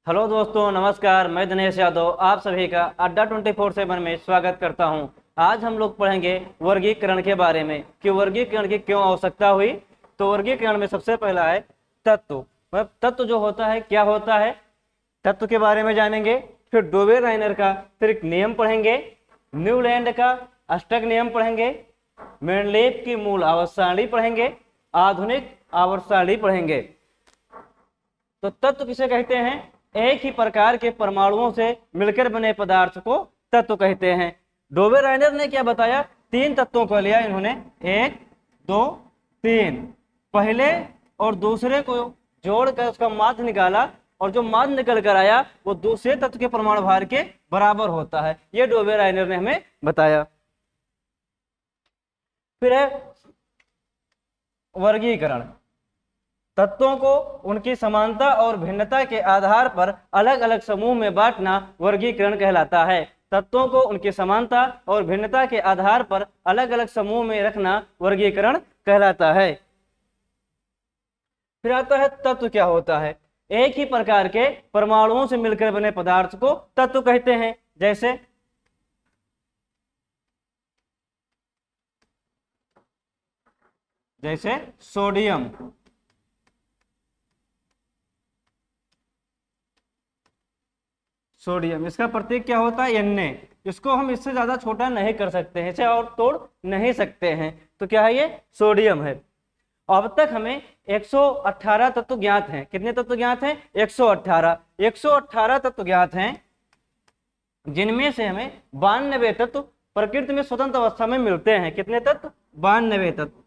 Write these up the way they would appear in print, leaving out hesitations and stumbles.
Hello दोस्तों, नमस्कार। मैं दिनेश यादव आप सभी का अड्डा 24/7 में स्वागत करता हूं। आज हम लोग पढ़ेंगे वर्गीकरण के बारे में कि वर्गीकरण की क्यों आवश्यकता हुई। तो वर्गीकरण में सबसे पहला है तत्व। तत्व जो होता है क्या होता है, तत्व के बारे में जानेंगे। फिर डोबे-राइनर का फिर एक नियम पढ़ेंगे, न्यूलैंड का अष्टक नियम पढ़ेंगे, मेंडलीव की मूल आवर्त सारणी पढ़ेंगे, आधुनिक आवर्त सारणी पढ़ेंगे। तो तत्व किसे कहते हैं? एक ही प्रकार के परमाणुओं से मिलकर बने पदार्थ को तत्व कहते हैं। डोबे-राइनर ने क्या बताया? 3 तत्वों को लिया इन्होंने, 1 2 3। पहले और दूसरे को जोड़कर उसका माध्य निकाला और जो माध्य निकल कर आया वो दूसरे तत्व के परमाणु भार के बराबर होता है। ये डोबे-राइनर ने हमें बताया। फिर है वर्गीकरण। तत्वों को उनकी समानता और भिन्नता के आधार पर अलग अलग समूह में बांटना वर्गीकरण कहलाता है। तत्वों को उनकी समानता और भिन्नता के आधार पर अलग अलग समूह में रखना वर्गीकरण कहलाता है। फिर आता है तत्व क्या होता है? एक ही प्रकार के परमाणुओं से मिलकर बने पदार्थ को तत्व कहते हैं। जैसे सोडियम, इसका प्रतीक क्या होता है? Na। इसको हम इससे ज्यादा छोटा नहीं कर सकते हैं, इसे और तोड़ नहीं सकते हैं। तो क्या है? ये सोडियम है। अब तक हमें 118 तत्व ज्ञात हैं। कितने तत्व ज्ञात हैं? 118 तत्व ज्ञात हैं, जिनमें से हमें 92 तत्व प्रकृति में स्वतंत्र अवस्था में मिलते हैं। कितने तत्व? 92 तत्व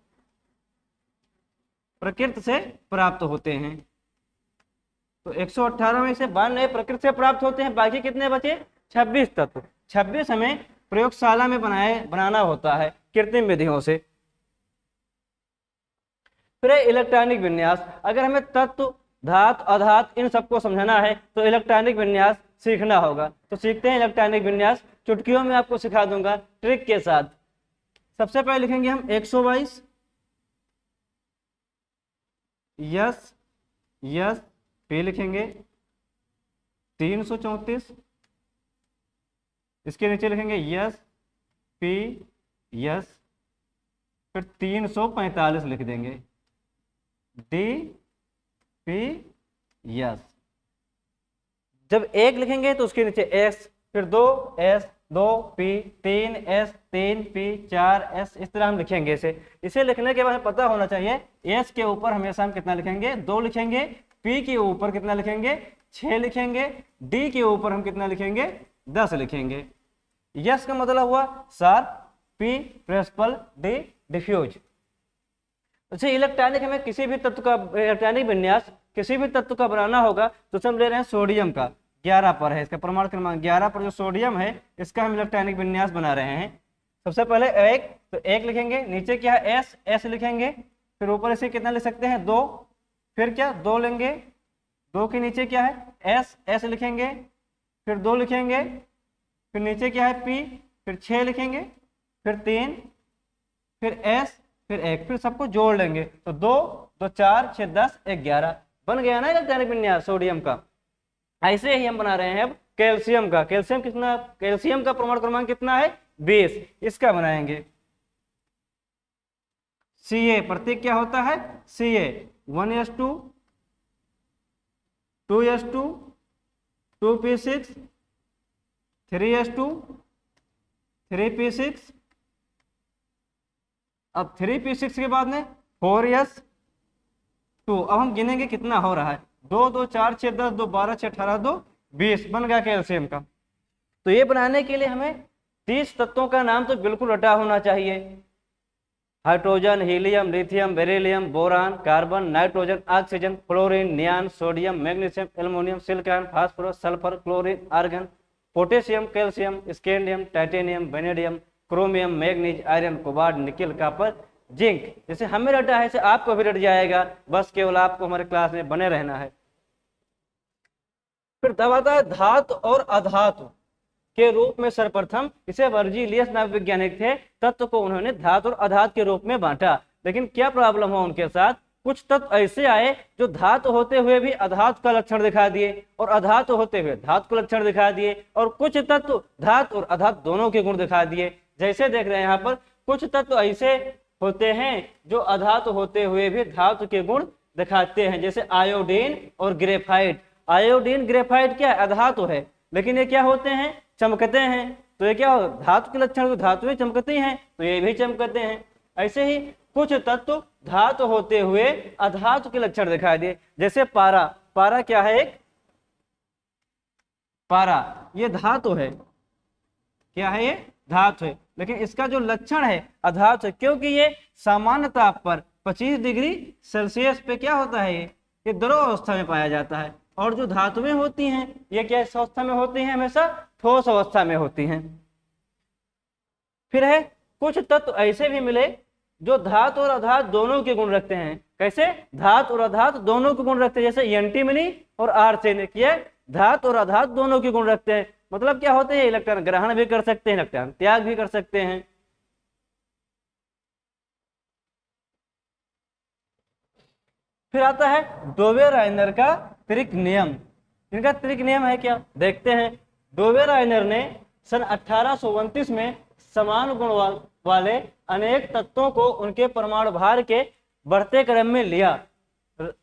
प्रकृति से प्राप्त होते हैं। तो 118 में से 92 प्रकृति से प्राप्त होते हैं, बाकी कितने बचे? 26 तत्व। 26 हमें प्रयोगशाला में बनाना होता है कृत्रिम विधियों से। फिर इलेक्ट्रॉनिक विन्यास। अगर हमें तत्व, धातु, अधातु इन सबको समझना है तो इलेक्ट्रॉनिक विन्यास सीखना होगा। तो सीखते हैं इलेक्ट्रॉनिक विन्यास। चुटकियों में आपको सिखा दूंगा ट्रिक के साथ। सबसे पहले लिखेंगे हम 122 यस यस, पे लिखेंगे 334, इसके नीचे लिखेंगे यस पी यस, फिर 345 लिख देंगे डी पी यस। जब 1 लिखेंगे तो उसके नीचे एस, फिर 2 S 2 P 3 S 3 P 4 S, इस तरह हम लिखेंगे इसे लिखने के बाद हमें पता होना चाहिए एस के ऊपर हमेशा हम कितना लिखेंगे? 2 लिखेंगे। पी के ऊपर कितना लिखेंगे? 6 लिखेंगे। डी के ऊपर हम कितना लिखेंगे? 10 लिखेंगे। यस का मतलब हुआ sharp, P principal, D diffuse. अच्छा, इलेक्ट्रॉनिक हमें किसी भी तत्व का इलेक्ट्रॉनिक विन्यास किसी भी तत्व का बनाना होगा तो हम ले रहे हैं सोडियम का। 11 पर है इसका परमाणु क्रमांक 11 पर जो सोडियम है इसका हम इलेक्ट्रॉनिक विन्यास बना रहे हैं। सबसे पहले 1, तो 1 लिखेंगे। नीचे क्या है? एस, एस लिखेंगे। फिर ऊपर इसे कितना लिख सकते हैं? 2। फिर क्या? 2 लेंगे। 2 के नीचे क्या है? एस, एस लिखेंगे। फिर 2 लिखेंगे। फिर नीचे क्या है? पी। फिर 6 लिखेंगे। फिर 3, फिर एस, फिर 1, फिर सबको जोड़ लेंगे तो 2 2 4 6 10 11 बन गया ना इलेक्ट्रॉनिक विन्यास सोडियम का। ऐसे ही हम बना रहे हैं अब कैल्शियम का। कैल्शियम का परमाणु क्रमांक कितना है? 20। इसका बनाएंगे Ca। प्रतीक क्या होता है? Ca 1s2 2s2 2p6 3s2 3p6। अब 3p6 के बाद में 4s2। अब हम गिनेंगे कितना हो रहा है? 2 2 4 6 10 2 12 6 18 2 20 बन गया कैल्शियम का। तो ये बनाने के लिए हमें 30 तत्वों का नाम तो बिल्कुल रटा होना चाहिए। Hydrogen, helium, lithium, beryllium, boron, carbon, nitrogen, oxygen, chlorine, neon, sodium, magnesium, aluminium, silicon, phosphorus, sulphur, chlorine, argon, potassium, calcium, scandium, titanium, vanadium, chromium, manganese, iron, cobalt, nickel, copper, zinc. जैसे हमें रटा है ऐसे आपको भी रट जाएगा, बस केवल आपको हमारे क्लास में बने रहना है। फिर दबाता है धातु और अधातु के रूप में। सर्वप्रथम इसे वर्जीलियस नाम वैज्ञानिक थे, तत्व को उन्होंने धातु और अधातु के रूप में बांटा। लेकिन क्या प्रॉब्लम हुआ उनके साथ? कुछ तत्व ऐसे आए जो धातु होते हुए भी अधातु का लक्षण दिखा दिए और अधातु होते हुए धातु का लक्षण दिखा दिए, और कुछ तत्व धातु और अधातु दोनों के गुण दिखा दिए। जैसे देख रहे हैं यहाँ पर कुछ तत्व ऐसे होते हैं जो अधातु होते हुए भी धातु के गुण दिखाते हैं, जैसे आयोडीन और ग्रेफाइट। आयोडीन ग्रेफाइट क्या है, अधातु है, लेकिन ये क्या होते हैं, चमकते हैं। तो ये क्या धातु के लक्षण तो धातुएं चमकती हैं, तो ये भी चमकते हैं। ऐसे ही कुछ तत्व धातु होते हुए अधातु के लक्षण दिखाई दिए, जैसे पारा। पारा क्या है, एक पारा ये धातु है, क्या है, ये धातु है, लेकिन इसका जो लक्षण है अधातु है, क्योंकि ये सामान्य ताप पर 25 डिग्री सेल्सियस पे क्या होता है, ये द्रव अवस्था में पाया जाता है। और जो धातुएं होती हैं ये क्या अवस्था में होती हैं, हमेशा ठोस अवस्था में होती हैं। फिर है कुछ तत्व ऐसे भी मिले जो धातु और अधातु दोनों के गुण रखते हैं। कैसे, धातु और अधातु दोनों के गुण रखते हैं, जैसे एंटीमनी और आर्सेनिक, ये धातु और अधातु दोनों के गुण रखते हैं। मतलब क्या होते हैं, इलेक्ट्रॉन ग्रहण भी कर सकते हैं, इलेक्ट्रॉन त्याग भी कर सकते हैं। फिर आता है डोबे-राइनर का त्रिक नियम। इनका त्रिक नियम है क्या, देखते हैं। डोबे-राइनर ने सन 1829 में समान गुण वाले अनेक तत्वों को उनके परमाणु भार के बढ़ते क्रम में लिया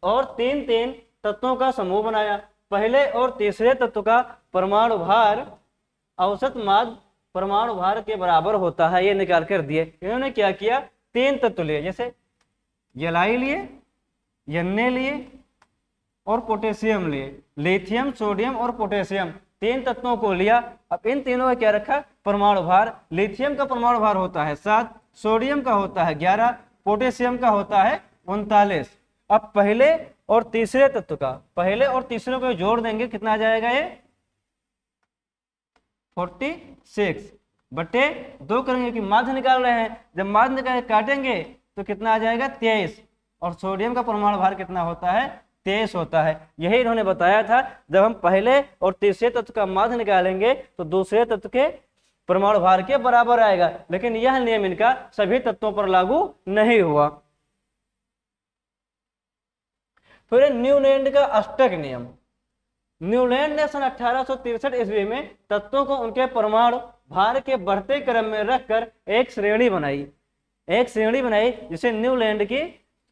और तीन तीन तत्वों का समूह बनाया। पहले और तीसरे तत्व का परमाणु भार औसत माद परमाणु भार के बराबर होता है, ये निकाल कर दिए। इन्होंने क्या किया, तीन तत्व लिए, जैसे एलाई लिए, एन लिए और पोटेशियम लिए, लिथियम, सोडियम और पोटेशियम, तीन तत्वों को लिया। अब इन तीनों का क्या रखा, परमाणु भार। लिथियम का परमाणु भार होता है 7, सोडियम का होता है 11, पोटेशियम का होता है 39। अब पहले और तीसरे तत्व का, पहले और तीसरे को जोड़ देंगे, कितना आ जाएगा, ये 46 बटे 2 करेंगे कि माध्य निकाल रहे हैं, जब माध्य निकाल काटेंगे तो कितना आ जाएगा 23। और सोडियम का परमाणु भार कितना होता है, 23 होता है। यही इन्होंने बताया था, जब हम पहले और तीसरे तत्व का माध्य निकालेंगे तो दूसरे तत्व के परमाणु भार के बराबर आएगा, लेकिन यह नियम इनका सभी तत्वों पर लागू नहीं हुआ। फिर न्यूलैंड का अष्टक नियम। न्यूलैंड ने सन 1863 ईस्वी में तत्वों को उनके परमाणु भार के बढ़ते क्रम में रखकर एक श्रेणी बनाई, जिसे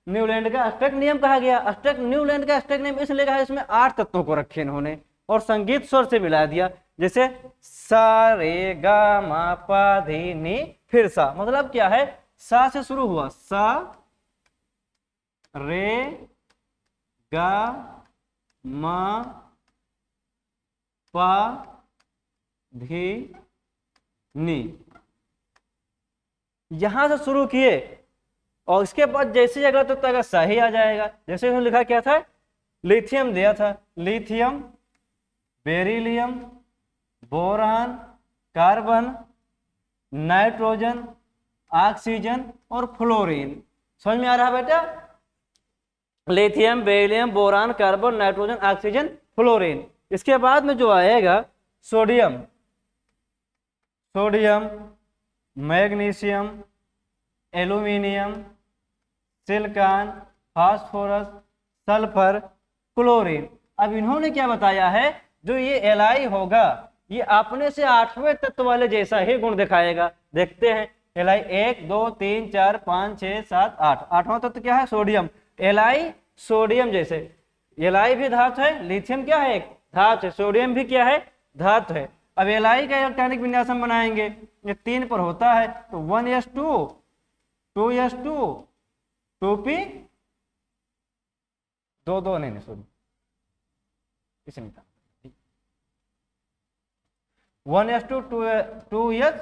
न्यूलैंड का अष्टक नियम कहा गया। न्यूलैंड का अष्टक नियम इसलिए कहा, इसमें 8 तत्वों को रखे इन्होंने और संगीत स्वर से मिला दिया, जैसे सा रे गा मा पा धी नी फिर सा। मतलब क्या है, सा से शुरू हुआ, सा रे गा मा पा धी नी, यहां से शुरू किए और इसके बाद जैसे अगला तत्व का सा ही आ जाएगा। जैसे उन्होंने लिखा क्या था, लिथियम दिया था, lithium, beryllium, boron, carbon, nitrogen, oxygen और फ्लोरीन। समझ में आ रहा बेटा, lithium, beryllium, boron, carbon, nitrogen, oxygen, fluorine. इसके बाद में जो आएगा sodium, magnesium, aluminium, silicon, phosphorus, sulphur, chlorine. अब इन्होंने क्या बताया है, जो ये एलाई होगा ये अपने से 8वें तत्व वाले जैसा ही गुण दिखाएगा। देखते हैं, एलाई 1 2 3 4 5 6 7 8, 8वां तत्व क्या है, सोडियम। एलाई सोडियम जैसे, एलाई भी धातु है, लिथियम क्या है, एक धातु है, सोडियम भी क्या है, धातु है। अब एलाई का इलेक्ट्रॉनिक विन्यास हम बनाएंगे, ये 3 पर होता है, तो 1s2 2s2 2p 2 नहीं सॉरी, इसे निकाल 1s2 2s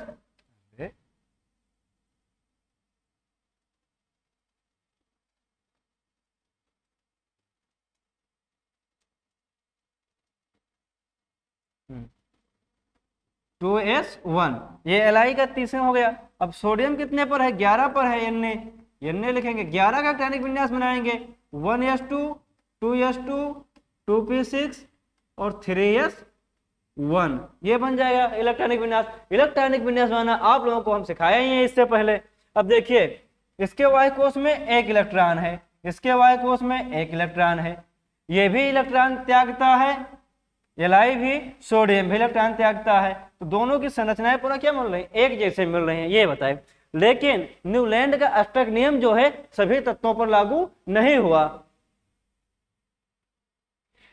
2s1, ये एलाई का तीसरा हो गया। अब सोडियम कितने पर है, 11 पर है, एन लिखेंगे, 11 का इलेक्ट्रॉनिक विन्यास बनाएंगे, 1s2 2s2 2p6 और 3s1, ये बन जाएगा इलेक्ट्रॉनिक विन्यास। इलेक्ट्रॉनिक विन्यास बनाना आप लोगों को हम सिखाया ही है इससे पहले। अब देखिए, इसके वाई कोष में 1 इलेक्ट्रॉन है, इसके वाई कोश में एक इलेक्ट्रॉन है, ये भी इलेक्ट्रॉन त्यागता है, Li भी सोडियम भी इलेक्ट्रॉन त्यागता है, तो दोनों की संरचनाएं पूरा क्या मिल रही है, एक जैसे मिल रही हैं, ये बताए। लेकिन न्यूलैंड का अष्टक नियम जो है सभी तत्वों पर लागू नहीं हुआ।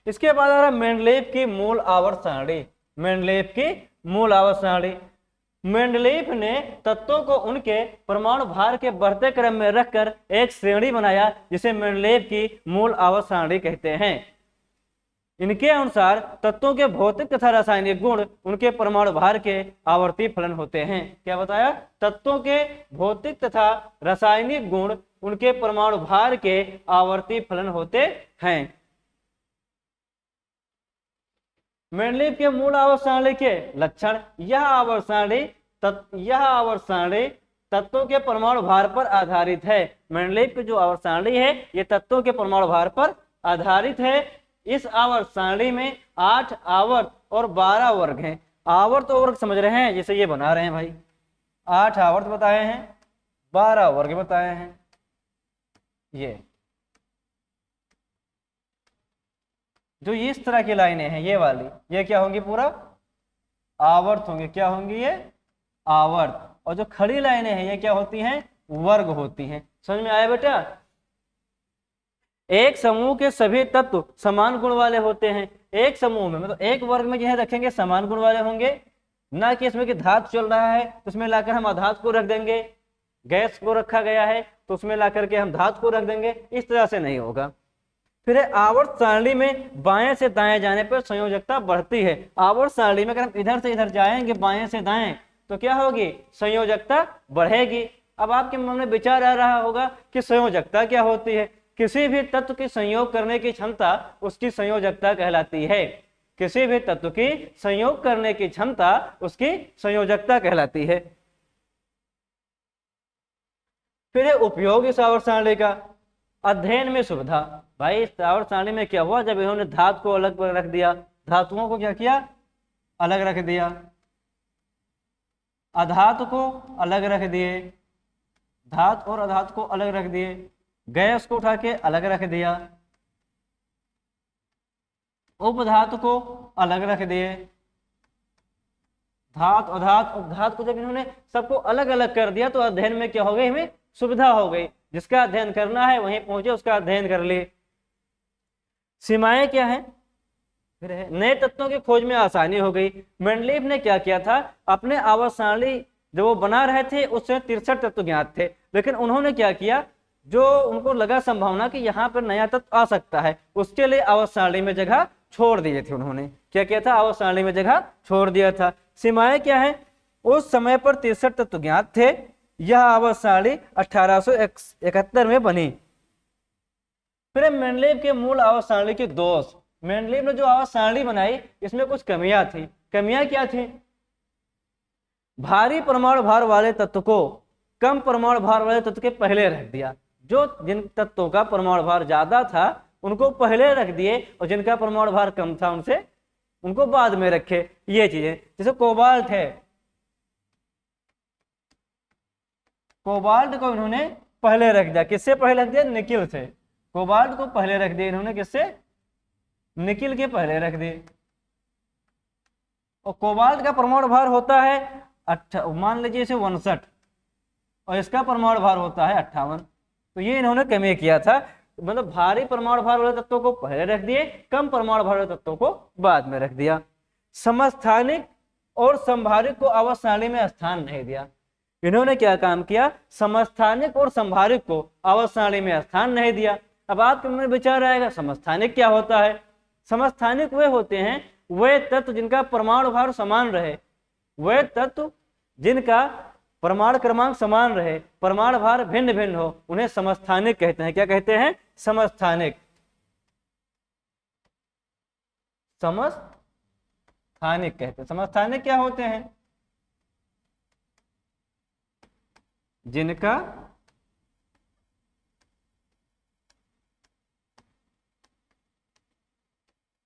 इसके बाद आ रहा मेंडलीव की मूल आवर्त सारणी। मेंडलीव की मूल आवर्त सारणी, मेंडलीव ने तत्वों को उनके परमाणु भार के बढ़ते क्रम में रखकर एक श्रेणी बनाया जिसे मेंडलीव की मूल आवर्त सारणी कहते हैं। इनके अनुसार तत्वों के भौतिक तथा रासायनिक गुण उनके परमाणु भार के आवर्ती फलन होते हैं। क्या बताया, तत्वों के भौतिक तथा रासायनिक गुण उनके परमाणु भार के आवर्ती फलन होते हैं। मेंडलीव के मूल आवर्त सारणी के लक्षण, यह आवर्त सारणी तत्वों के परमाणु भार पर आधारित है। मेंडलीव की जो आवर्त सारणी है ये तत्वों के परमाणु भार पर आधारित है। इस आवर्त सारणी में 8 आवर्त और 12 वर्ग हैं। आवर्त और वर्ग समझ रहे हैं, जैसे ये बना रहे हैं भाई, 8 आवर्त बताए हैं, 12 वर्ग बताए हैं। ये जो इस तरह की लाइनें हैं ये वाली, ये क्या होंगी, पूरा आवर्त होंगे। क्या होंगी, ये आवर्त। और जो खड़ी लाइनें हैं ये क्या होती हैं, वर्ग होती हैं। समझ में आया बेटा। एक समूह के सभी तत्व समान गुण वाले होते हैं। एक समूह में मतलब एक वर्ग में जो रखेंगे समान गुण वाले होंगे, ना कि इसमें कि धातु चल रहा है तो उसमें लाकर हम अधातु को रख देंगे, गैस को रखा गया है तो उसमें ला करके हम धातु को रख देंगे, इस तरह से नहीं होगा। फिर आवर्त सारणी में बाएं से दाएं जाने पर संयोजकता बढ़ती है। आवर्त सारणी में अगर हम इधर से इधर जाएंगे बाएं से दाएं तो क्या होगी, संयोजकता बढ़ेगी। अब आपके मन में विचार आ रहा होगा कि संयोजकता क्या होती है। किसी भी तत्व की संयोग करने की क्षमता उसकी संयोजकता कहलाती है। किसी भी तत्व की संयोग करने की क्षमता उसकी संयोजकता कहलाती है। फिर उपयोग इस आवर्त सारणी का, अध्ययन में सुविधा। भाई इस आवर्त सारणी में क्या हुआ, जब इन्होंने धातु को अलग रख दिया, धातुओं को क्या किया, अलग रख दिया, अधातु को अलग रख दिए, धातु और अधातु को अलग रख दिए, गैस को उठा के अलग रख दिया, उपधातु को अलग रख दिए, धातु धातु को जब इन्होंने सबको अलग अलग कर दिया तो अध्ययन में क्या हो गई, हमें सुविधा हो गई। जिसका अध्ययन करना है वहीं पहुंचे, उसका अध्ययन कर लिए। सीमाएं क्या है, फिर है नए तत्वों की खोज में आसानी हो गई। मेंडलीव ने क्या किया था, अपने आवर्त सारणी जब वो बना रहे थे उससे 63 तत्व ज्ञात थे, लेकिन उन्होंने क्या किया, जो उनको लगा संभावना कि यहाँ पर नया तत्व आ सकता है, उसके लिए आवर्त सारणी में जगह छोड़ दिए थे। उन्होंने क्या किया था, आवर्त सारणी में जगह छोड़ दिया था। सीमाएं क्या है, उस समय पर 63 तत्व ज्ञात थे। यह आवर्त सारणी 1871 में बनी। फिर मेंडलीव के मूल आवर्त सारणी के दोष। मेंडलीव ने जो आवर्त सारणी बनाई इसमें कुछ कमियां थी। कमियां क्या थी, भारी परमाणु भार वाले तत्व को कम परमाणु भार वाले तत्व के पहले रख दिया। जो जिन तत्वों का परमाणु भार ज्यादा था उनको पहले रख दिए और जिनका परमाणु भार कम था उनको बाद में रखे। ये चीजें, जैसे कोबाल्ट है, कोबाल्ट को इन्होंने पहले रख दिया। किससे पहले रख दिया, निकिल से। कोबाल्ट को पहले रख दिया इन्होंने, किससे, निकिल के पहले रख दिए। और कोबाल्ट का परमाणु भार होता है मान लीजिए इसे 59 और इसका परमाणु भार होता है 58। तो ये इन्होंने कमी किया था, मतलब भारी परमाणु भार वाले तत्वों को पहले रख दिए, कम परमाणु भार वाले तत्वों को बाद में रख दिया। समस्थानिक और संभारिक को आवर्त सारणी में स्थान नहीं दिया। इन्होंने क्या काम किया, समस्थानिक और संभारिक को आवर्त सारणी में स्थान नहीं दिया। अब आपके मन में विचार आएगा समस्थानिक क्या होता है। समस्थानिक वे होते हैं वे तत्व जिनका परमाणु भार समान रहे, वे तत्व जिनका परमाणु क्रमांक समान रहे, परमाणु भार भिन्न भिन्न हो, उन्हें समस्थानिक कहते हैं। क्या कहते हैं, समस्थानिक। समस्थानिक कहते हैं। समस्थानिक क्या होते हैं, जिनका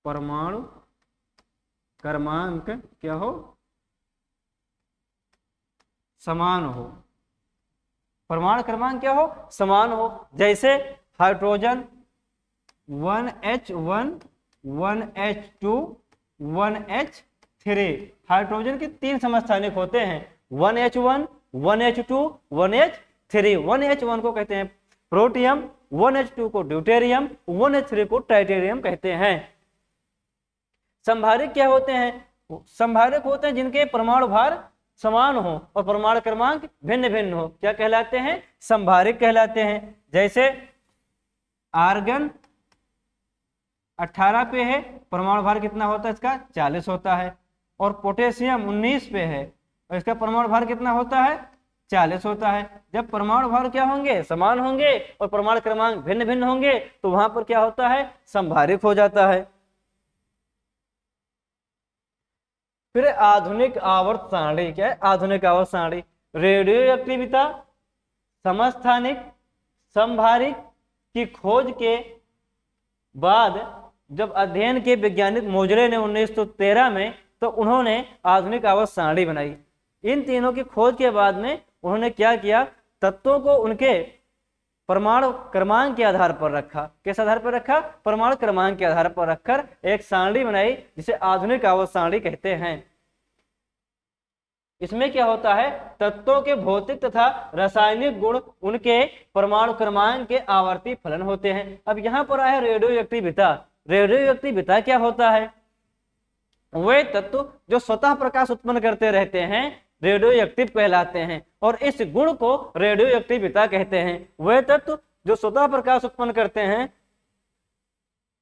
परमाणु क्रमांक क्या हो, समान हो। परमाणु क्रमांक क्या हो, समान हो। जैसे hydrogen 1H1 1H2 1H3। Hydrogen के 3 समस्थानिक होते हैं, 1H1 1H2 1H3। 1H1 को कहते हैं प्रोटियम, 1H2 को ड्यूटेरियम, 1H3 को ट्राइटेरियम कहते हैं। संभारिक क्या होते हैं? संभारिक होते हैं जिनके परमाणु भार समान हो और परमाणु क्रमांक भिन्न भिन्न हो, क्या कहलाते हैं? संभारिक कहलाते हैं। जैसे आर्गन 18 पे है, परमाणु भार कितना होता है इसका? 40 होता है। और पोटेशियम 19 पे है और इसका परमाणु भार कितना होता है? 40 होता है। जब परमाणु भार क्या होंगे? समान होंगे और परमाणु क्रमांक भिन्न भिन्न होंगे तो वहां पर क्या होता है? संभारिक हो जाता है। फिर आधुनिक आवर्त सारणी क्या है? आधुनिक आवर्त सारणी रेडियो एक्टिविता, समस्थानिक, संभारिक की खोज के बाद जब अध्ययन के वैज्ञानिक मोजरे ने 1913 में, तो उन्होंने आधुनिक आवर्त सारणी बनाई। इन तीनों की खोज के बाद में उन्होंने क्या किया? तत्वों को उनके परमाणु क्रमांक के आधार पर रखा। किस आधार पर रखा? परमाणु क्रमांक के आधार पर रखकर एक सारणी बनाई जिसे आधुनिक आवर्त सारणी कहते हैं। इसमें क्या होता है? तत्वों के भौतिक तथा रासायनिक गुण उनके परमाणु क्रमांक के आवर्ती फलन होते हैं। अब यहाँ पर आया रेडियो एक्टिविता। रेडियो एक्टिविता क्या होता है? वे तत्व जो स्वतः प्रकाश उत्पन्न करते रहते हैं रेडियो एक्टिव कहलाते हैं और इस गुण को रेडियो एक्टिविता कहते हैं। वे तत्व जो स्वतः प्रकाश उत्पन्न करते हैं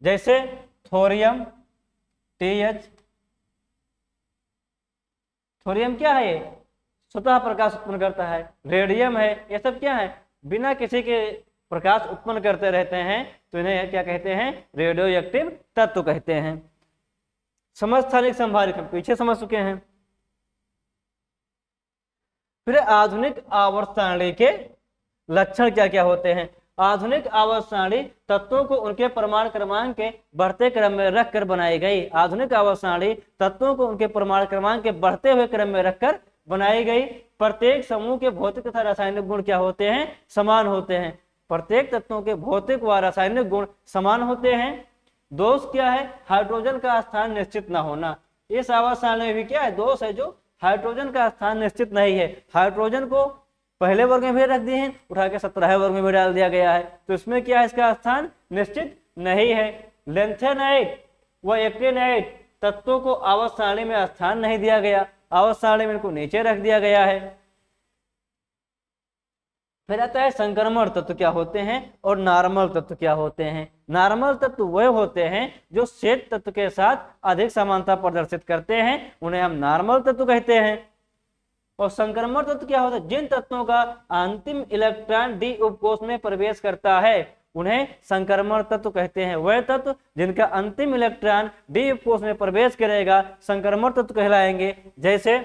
जैसे थोरियम TH। थोरियम क्या है? ये स्वतः प्रकाश उत्पन्न करता है। रेडियम है, ये सब क्या है? बिना किसी के प्रकाश उत्पन्न करते रहते हैं, तो इन्हें क्या कहते हैं? रेडियो एक्टिव तत्व कहते हैं। समस्थानिक संभारिक हम पीछे समझ चुके हैं। फिर आधुनिक आवर्त सारणी के लक्षण क्या क्या होते हैं? आधुनिक आवर्त सारणी तत्वों को उनके परमाणु क्रमांक के बढ़ते क्रम में रखकर बनाई गई। आधुनिक आवर्त सारणी तत्वों को उनके परमाणु क्रमांक के बढ़ते हुए क्रम में रखकर बनाई गई। प्रत्येक समूह के भौतिक तथा रासायनिक गुण क्या होते हैं? समान होते हैं। प्रत्येक तत्वों के भौतिक व रासायनिक गुण समान होते हैं। दोष क्या है? हाइड्रोजन का स्थान निश्चित न होना। इस आवर्त सारणी में भी क्या है? दोष है जो हाइड्रोजन का स्थान निश्चित नहीं है। हाइड्रोजन को पहले वर्ग में भी रख दिए हैं, उठा के 17वें वर्ग में भी डाल दिया गया है, तो इसमें क्या है? इसका स्थान निश्चित नहीं है। लेंथेनाइट व एक्टिनाइट तत्वों को आवर्त सारणी में स्थान नहीं दिया गया, आवर्त सारणी में इनको नीचे रख दिया गया है। फिर आता है संक्रमण तत्व क्या होते हैं और नॉर्मल तत्व क्या होते हैं। नॉर्मल तत्व वह होते हैं जो श्वेत तत्व के साथ अधिक समानता प्रदर्शित करते हैं, उन्हें हम नॉर्मल तत्व कहते हैं। और संक्रमण तत्व क्या होता है? जिन तत्वों का अंतिम इलेक्ट्रॉन डी उपकोष में प्रवेश करता है उन्हें संक्रमण तत्व कहते हैं। वह तत्व जिनका अंतिम इलेक्ट्रॉन डी उपकोष में प्रवेश करेगा संक्रमण तत्व कहलाएंगे। जैसे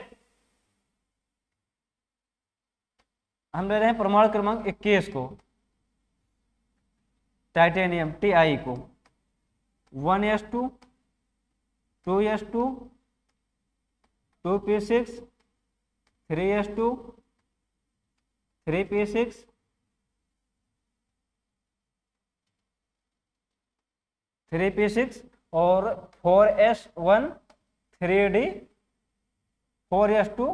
हम ले रहे हैं परमाणु क्रमांक 21 को, टाइटेनियम Ti को, 1s2 2s2 2p6 3s2 3p6 3p6 और 4s1 3d 4s2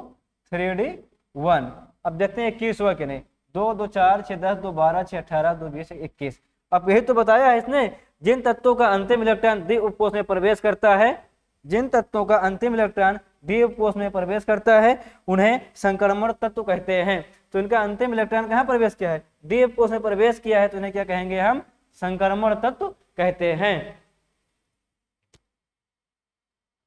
3d1। अब देखते हैं 21 हुआ कि नहीं। 2 2 4 6 10 2 12 6 18 2 20 21। अब यही तो बताया है इसने, जिन तत्वों का अंतिम इलेक्ट्रॉन द्वि उपकोष में प्रवेश करता है, जिन तत्वों का अंतिम इलेक्ट्रॉन द्वि उपकोष में प्रवेश करता है उन्हें संक्रमण तत्व कहते हैं। तो इनका अंतिम इलेक्ट्रॉन कहाँ प्रवेश किया है? द्वि उपकोष में प्रवेश किया है, तो इन्हें क्या कहेंगे हम? संक्रमण तत्व कहते हैं।